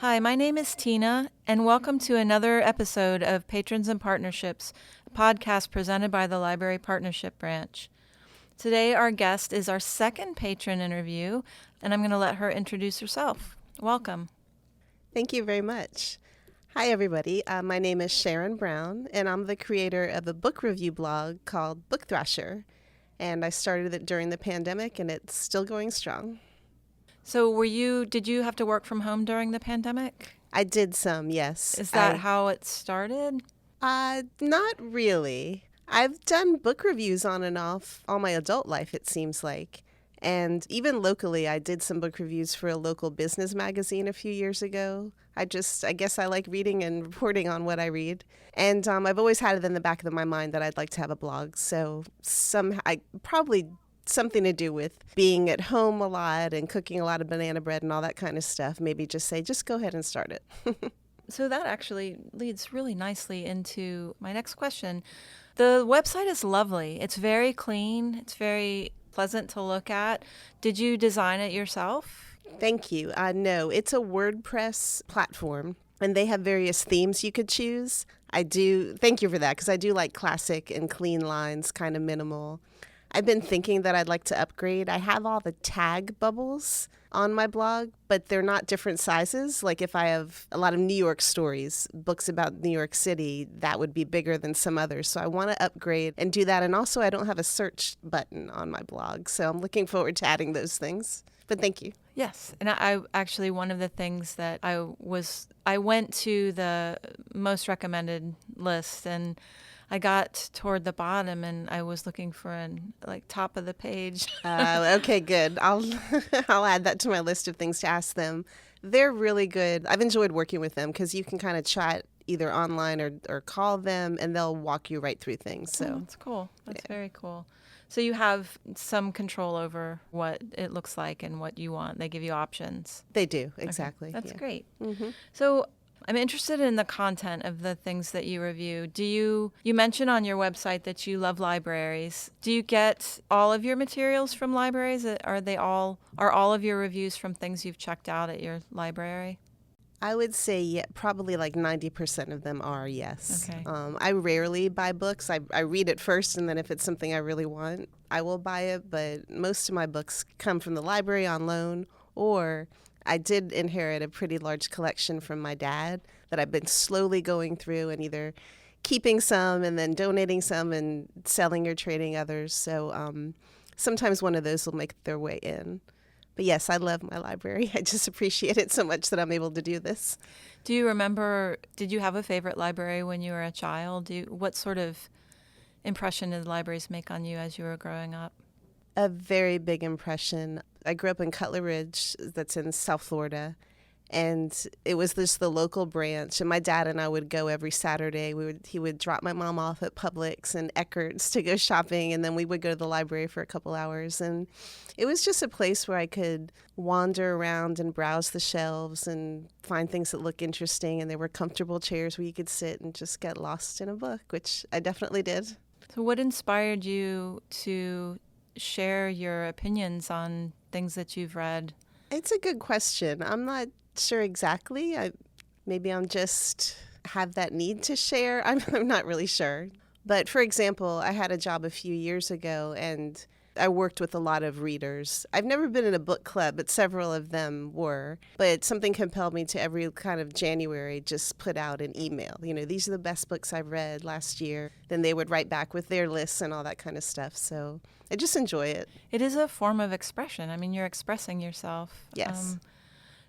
Hi, my name is Tina, and welcome to another episode of Patrons and Partnerships, a podcast presented by the Library Partnership Branch. Today, our guest is our second patron interview, and I'm going to let her introduce herself. Welcome. Thank you very much. Hi, everybody. My name is Sharon Brown, and I'm the creator of a book review blog called Book Thrasher. And I started it during the pandemic, and it's still going strong. So did you have to work from home during the pandemic? I did some, yes. Is that how it started? Not really. I've done book reviews on and off all my adult life, it seems like. And even locally, I did some book reviews for a local business magazine a few years ago. I guess I like reading and reporting on what I read. And I've always had it in the back of my mind that I'd like to have a blog. So probably something to do with being at home a lot and cooking a lot of banana bread and all that kind of stuff. Maybe just go ahead and start it. So that actually leads really nicely into my next question. The website is lovely. It's very clean. It's very pleasant to look at. Did you design it yourself? Thank you. No, it's a WordPress platform, and they have various themes you could choose. Thank you for that, because I do like classic and clean lines, kind of minimal. I've been thinking that I'd like to upgrade. I have all the tag bubbles on my blog, but they're not different sizes. Like if I have a lot of New York stories, books about New York City, that would be bigger than some others. So I want to upgrade and do that. And also I don't have a search button on my blog. So I'm looking forward to adding those things. But thank you. Yes. And I actually, one of the things that I went to the most recommended list, and I got toward the bottom, and I was looking for top of the page. Okay, good. I'll add that to my list of things to ask them. They're really good. I've enjoyed working with them because you can kind of chat either online or call them, and they'll walk you right through things. So that's cool. That's very cool. So you have some control over what it looks like and what you want. They give you options. They do, exactly. Okay. That's great. Mm-hmm. So I'm interested in the content of the things that you review. You mentioned on your website that you love libraries. Do you get all of your materials from libraries? Are all of your reviews from things you've checked out at your library? I would say probably like 90% of them are, yes. Okay. I rarely buy books. I read it first, and then if it's something I really want, I will buy it. But most of my books come from the library on loan, or I did inherit a pretty large collection from my dad that I've been slowly going through and either keeping some and then donating some and selling or trading others. So sometimes one of those will make their way in. But yes, I love my library. I just appreciate it so much that I'm able to do this. Do you remember, did you have a favorite library when you were a child? What sort of impression did libraries make on you as you were growing up? A very big impression. I grew up in Cutler Ridge, that's in South Florida, and it was just the local branch. And my dad and I would go every Saturday. He would drop my mom off at Publix and Eckert's to go shopping, and then we would go to the library for a couple hours. And it was just a place where I could wander around and browse the shelves and find things that look interesting. And there were comfortable chairs where you could sit and just get lost in a book, which I definitely did. So what inspired you to share your opinions on things that you've read? It's a good question. I'm not sure exactly. Maybe I'm just have that need to share. I'm not really sure. But for example, I had a job a few years ago, and I worked with a lot of readers. I've never been in a book club, but several of them were. But something compelled me to every kind of January just put out an email. These are the best books I've read last year. Then they would write back with their lists and all that kind of stuff. So I just enjoy it. It is a form of expression. I mean, you're expressing yourself. Yes.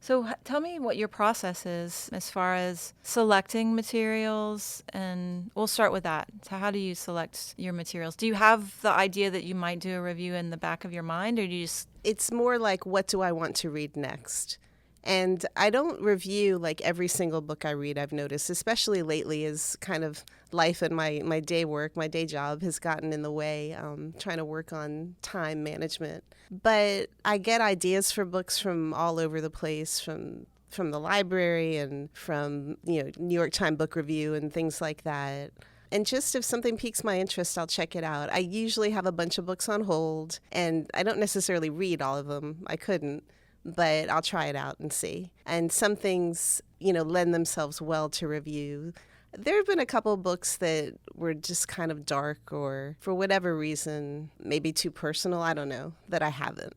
So tell me what your process is as far as selecting materials, and we'll start with that. So how do you select your materials? Do you have the idea that you might do a review in the back of your mind, or do you just... It's more like, what do I want to read next? And I don't review like every single book I read, I've noticed, especially lately, as kind of life and my day work, my day job has gotten in the way, trying to work on time management. But I get ideas for books from all over the place, from the library and from New York Times Book Review and things like that. And just if something piques my interest, I'll check it out. I usually have a bunch of books on hold, and I don't necessarily read all of them. I couldn't. but I'll try it out and see. And some things, you know, lend themselves well to review. There have been a couple books that were just kind of dark or for whatever reason, maybe too personal, I don't know, that I haven't.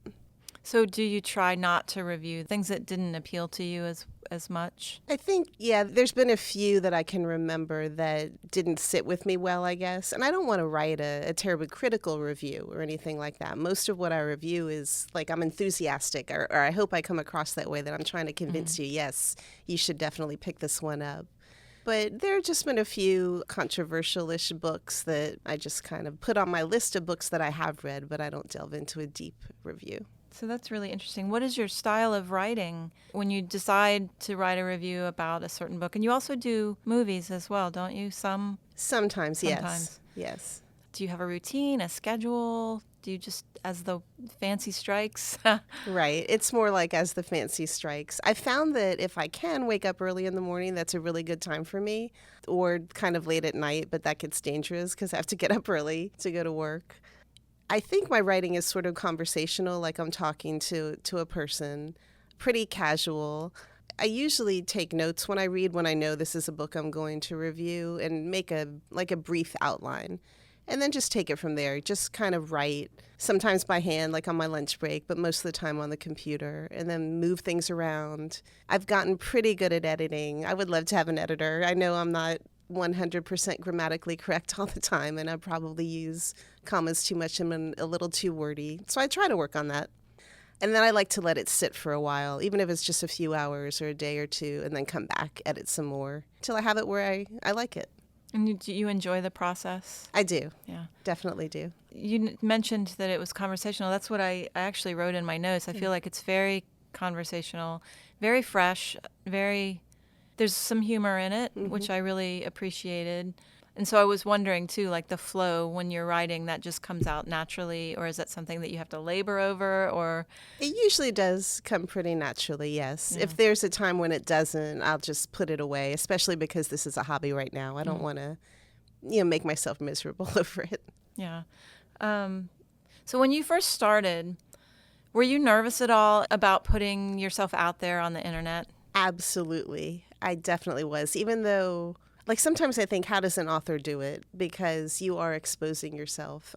So do you try not to review things that didn't appeal to you as much? I think, yeah, there's been a few that I can remember that didn't sit with me well, I guess. And I don't want to write a terribly critical review or anything like that. Most of what I review is like I'm enthusiastic, or I hope I come across that way, that I'm trying to convince you, yes, you should definitely pick this one up. But there have just been a few controversial-ish books that I just kind of put on my list of books that I have read, but I don't delve into a deep review. So that's really interesting. What is your style of writing when you decide to write a review about a certain book? And you also do movies as well, don't you? Sometimes. Yes. Do you have a routine, a schedule? Do you just, as the fancy strikes? Right. It's more like as the fancy strikes. I found that if I can wake up early in the morning, that's a really good time for me, or kind of late at night, but that gets dangerous because I have to get up early to go to work. I think my writing is sort of conversational, like I'm talking to a person, pretty casual. I usually take notes when I read, when I know this is a book I'm going to review, and make a brief outline. And then just take it from there. Just kind of write, sometimes by hand, like on my lunch break, but most of the time on the computer, and then move things around. I've gotten pretty good at editing. I would love to have an editor. I know I'm not 100% grammatically correct all the time, and I probably use commas too much and I'm a little too wordy. So I try to work on that. And then I like to let it sit for a while, even if it's just a few hours or a day or two, and then come back, edit some more, till I have it where I like it. And do you enjoy the process? I do. Yeah. Definitely do. You mentioned that it was conversational. That's what I actually wrote in my notes. I feel like it's very conversational, very fresh, there's some humor in it, which I really appreciated. And so I was wondering, too, like the flow when you're writing, that just comes out naturally, or is that something that you have to labor over, or? It usually does come pretty naturally, yes. Yeah. If there's a time when it doesn't, I'll just put it away, especially because this is a hobby right now. I don't want to, make myself miserable over it. Yeah. So when you first started, were you nervous at all about putting yourself out there on the internet? Absolutely. I definitely was, even though, like, sometimes I think, how does an author do it? Because you are exposing yourself.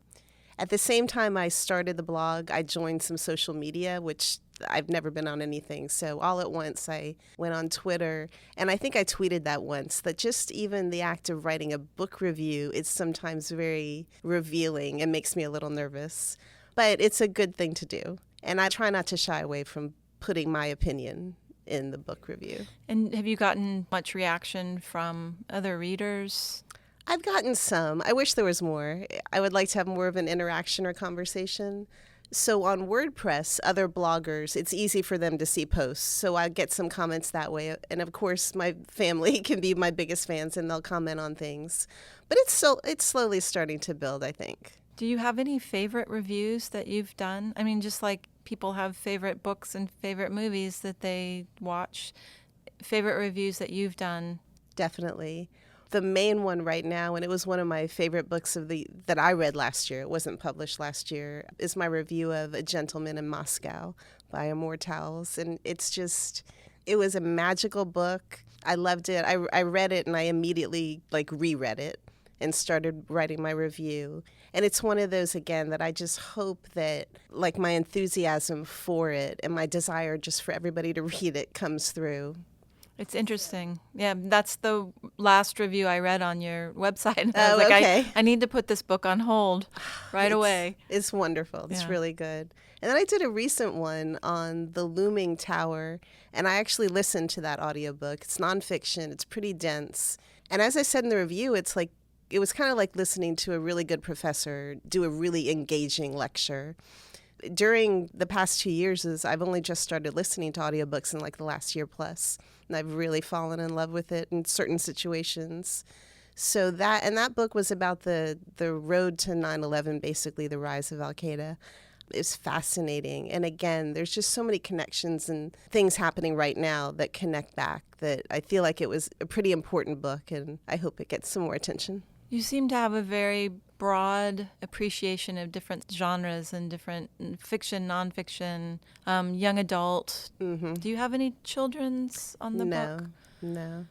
At the same time I started the blog, I joined some social media, which I've never been on anything. So all at once I went on Twitter, and I think I tweeted that once, that just even the act of writing a book review is sometimes very revealing and makes me a little nervous. But it's a good thing to do. And I try not to shy away from putting my opinion in the book review. And have you gotten much reaction from other readers? I've gotten some. I wish there was more. I would like to have more of an interaction or conversation. So on WordPress, other bloggers, it's easy for them to see posts. So I get some comments that way. And of course, my family can be my biggest fans, and they'll comment on things. But it's slowly starting to build, I think. Do you have any favorite reviews that you've done? I mean, just like people have favorite books and favorite movies that they watch, favorite reviews that you've done? Definitely. The main one right now, and it was one of my favorite books that I read last year, it wasn't published last year, is my review of A Gentleman in Moscow by Immortals. And it was a magical book. I loved it. I read it and I immediately reread it and started writing my review. And it's one of those, again, that I just hope that my enthusiasm for it and my desire just for everybody to read it comes through. It's interesting. Yeah, that's the last review I read on your website. And I was okay. I need to put this book on hold right away. It's wonderful. It's Yeah. really good. And then I did a recent one on The Looming Tower, and I actually listened to that audiobook. It's nonfiction. It's pretty dense. And as I said in the review, it was kind of like listening to a really good professor do a really engaging lecture. During the past 2 years, I've only just started listening to audiobooks in the last year plus, and I've really fallen in love with it in certain situations. So that book was about the road to 9/11, basically the rise of Al-Qaeda. It's fascinating. And again, there's just so many connections and things happening right now that connect back, that I feel like it was a pretty important book, and I hope it gets some more attention. You seem to have a very broad appreciation of different genres and different fiction, nonfiction, young adult. Mm-hmm. Do you have any children's on the book? No.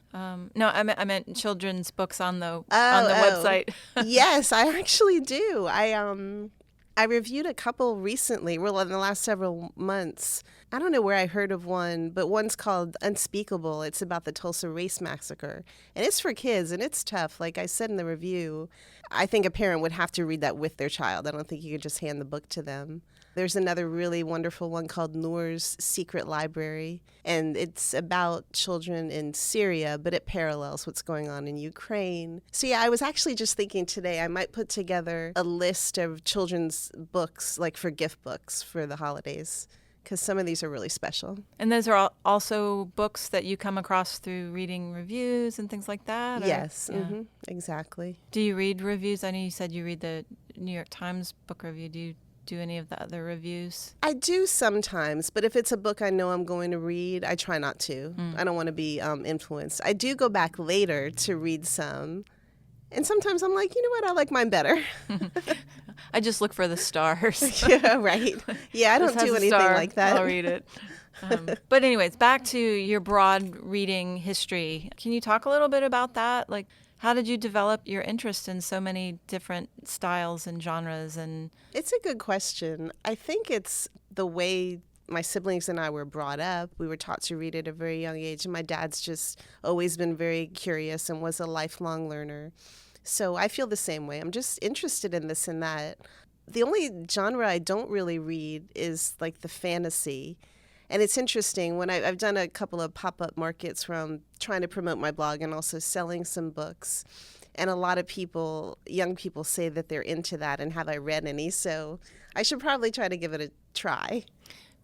No, I meant children's books on the Oh. website. Yes, I actually do. I reviewed a couple recently, well, in the last several months. I don't know where I heard of one, but one's called Unspeakable. It's about the Tulsa Race Massacre. And it's for kids, and it's tough. Like I said in the review, I think a parent would have to read that with their child. I don't think you could just hand the book to them. There's another really wonderful one called Noor's Secret Library, and it's about children in Syria, but it parallels what's going on in Ukraine. So yeah, I was actually just thinking today I might put together a list of children's books, like for gift books for the holidays, because some of these are really special. And those are also books that you come across through reading reviews and things like that? Or? Yes, Yeah. mm-hmm, exactly. Do you read reviews? I know you said you read the New York Times book review. Do you do any of the other reviews? I do sometimes, but if it's a book I know I'm going to read, I try not to. I don't want to be influenced. I do go back later to read some, and sometimes I'm like, you know what, I like mine better. I just look for the stars. Yeah, right. Yeah, I This don't has do a anything star, like that. I'll read it. But anyways, back to your broad reading history. Can you talk a little bit about that? Like, how did you develop your interest in so many different styles and genres? And It's a good question. I think it's the way my siblings and I were brought up. We were taught to read at a very young age, and my dad's just always been very curious and was a lifelong learner. So I feel the same way. I'm just interested in this and that. The only genre I don't really read is like the fantasy. And it's interesting, when I've done a couple of pop-up markets where I'm trying to promote my blog and also selling some books. And a lot of people, young people, say that they're into that, and have I read any? So I should probably try to give it a try.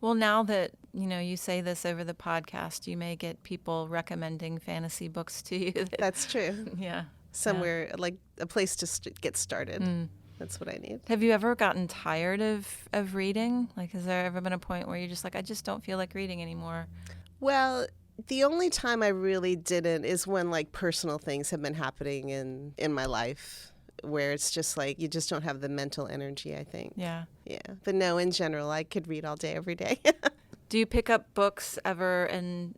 well, now that you say this over the podcast, you may get people recommending fantasy books to you. That's true. Yeah. Somewhere, like a place to get started. That's what I need. Have you ever gotten tired of reading? Like, has there ever been a point where you're just like, I just don't feel like reading anymore? Well, the only time I really didn't is when like personal things have been happening in my life, where it's just like you just don't have the mental energy, I think. Yeah. Yeah. But no, in general, I could read all day, every day. Do you pick up books ever? And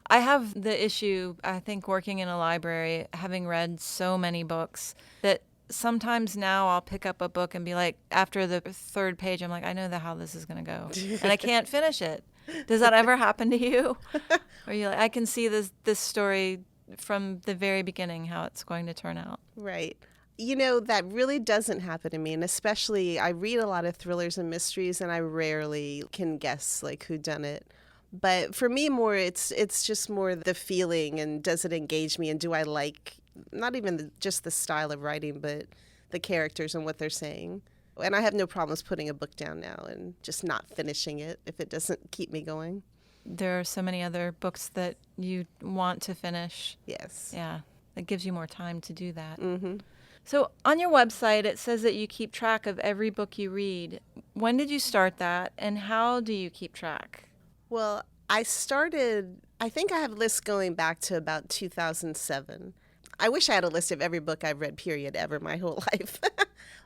I have the issue, I think, working in a library, having read so many books, that sometimes now I'll pick up a book and be like, after the third page, I'm like, I know how this is going to go. And I can't finish it. Does that ever happen to you? Or you're like, I can see this story from the very beginning, how it's going to turn out. Right. You know, that really doesn't happen to me. And especially, I read a lot of thrillers and mysteries, and I rarely can guess like who done it. But for me, more, it's just more the feeling, and does it engage me, and do I like not even just the style of writing, but the characters and what they're saying. And I have no problems putting a book down now and just not finishing it if it doesn't keep me going. There are so many other books that you want to finish. Yes. Yeah, it gives you more time to do that. Mm-hmm. So on your website, it says that you keep track of every book you read. When did you start that, and how do you keep track? Well, I think I have lists going back to about 2007. I wish I had a list of every book I've read, period, ever, my whole life.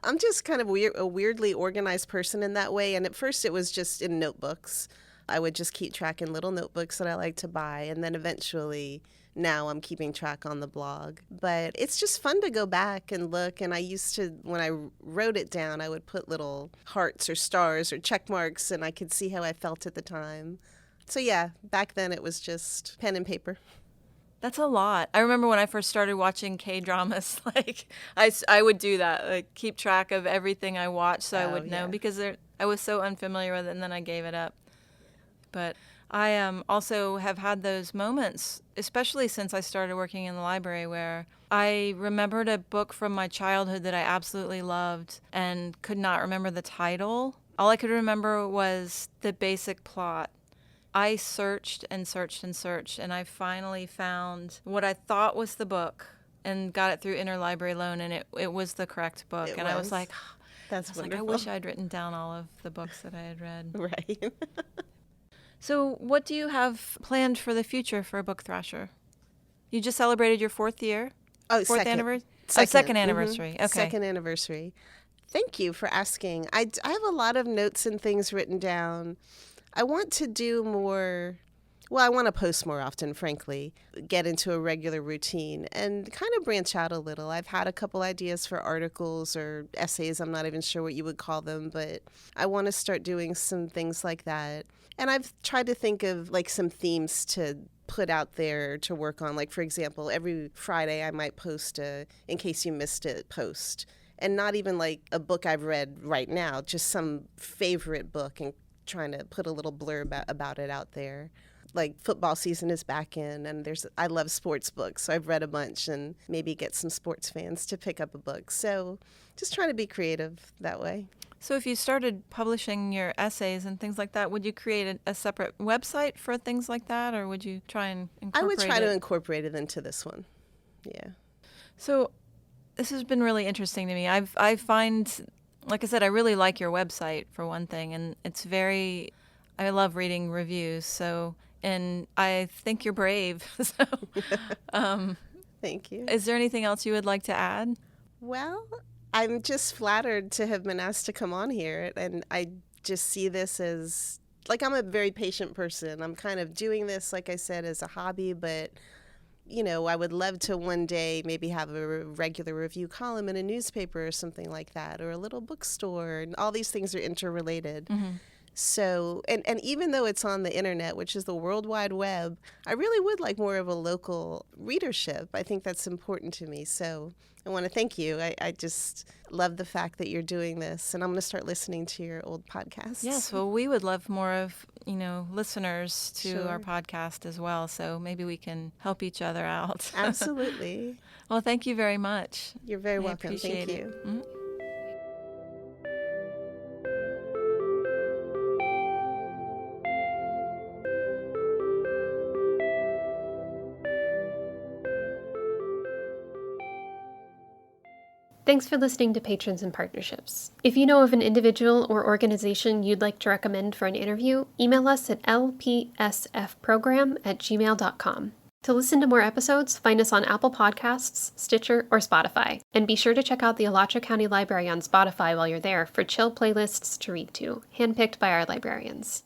I'm just kind of a weirdly organized person in that way. And at first it was just in notebooks. I would just keep track in little notebooks that I like to buy. And then eventually now I'm keeping track on the blog. But it's just fun to go back and look. And I used to, when I wrote it down, I would put little hearts or stars or check marks, and I could see how I felt at the time. So yeah, back then it was just pen and paper. That's a lot. I remember when I first started watching K-dramas, like I would do that, like keep track of everything I watched so I would know, yeah. because I was so unfamiliar with it, and then I gave it up. But I also have had those moments, especially since I started working in the library, where I remembered a book from my childhood that I absolutely loved and could not remember the title. All I could remember was the basic plot. I searched and searched and searched, and I finally found what I thought was the book and got it through interlibrary loan, and it was the correct book. It and I was was. like, That's I wonderful. wish I'd written down all of the books that I had read. Right. So what do you have planned for the future for Book Thrasher? You just celebrated your fourth year? Oh, Fourth second. anniversary? Oh, second anniversary. Okay. Second anniversary. Thank you for asking. I have a lot of notes and things written down. I want to do more. Well, I want to post more often, frankly, get into a regular routine and kind of branch out a little. I've had a couple ideas for articles or essays. I'm not even sure what you would call them, but I want to start doing some things like that. And I've tried to think of like some themes to put out there to work on. Like, for example, every Friday I might post a In Case You Missed It post. And not even like a book I've read right now, just some favorite book and trying to put a little blurb about it out there. Like football season is back in, and I love sports books, so I've read a bunch and maybe get some sports fans to pick up a book. So just trying to be creative that way. So if you started publishing your essays and things like that, would you create a separate website for things like that, or would you try and incorporate it? I would try to incorporate it into this one. Yeah. So this has been really interesting to me. I find, like I said, I really like your website for one thing, and I love reading reviews. So, and I think you're brave. So, Thank you. Is there anything else you would like to add? Well, I'm just flattered to have been asked to come on here, and I just see this as, like, I'm a very patient person. I'm kind of doing this, like I said, as a hobby, but I would love to one day maybe have a regular review column in a newspaper or something like that, or a little bookstore, and all these things are interrelated. Mm-hmm. So, and even though it's on the internet, which is the World Wide Web, I really would like more of a local readership. I think that's important to me. So I want to thank you. I just love the fact that you're doing this, and I'm going to start listening to your old podcasts. Yes, well, we would love more of, listeners to Sure. our podcast as well. So maybe we can help each other out. Absolutely. Well, thank you very much. You're very I welcome. appreciate Thank it. you. Mm-hmm. Thanks for listening to Patrons and Partnerships. If you know of an individual or organization you'd like to recommend for an interview, email us at lpsfprogram@gmail.com. To listen to more episodes, find us on Apple Podcasts, Stitcher, or Spotify. And be sure to check out the Alachua County Library on Spotify while you're there for chill playlists to read to, handpicked by our librarians.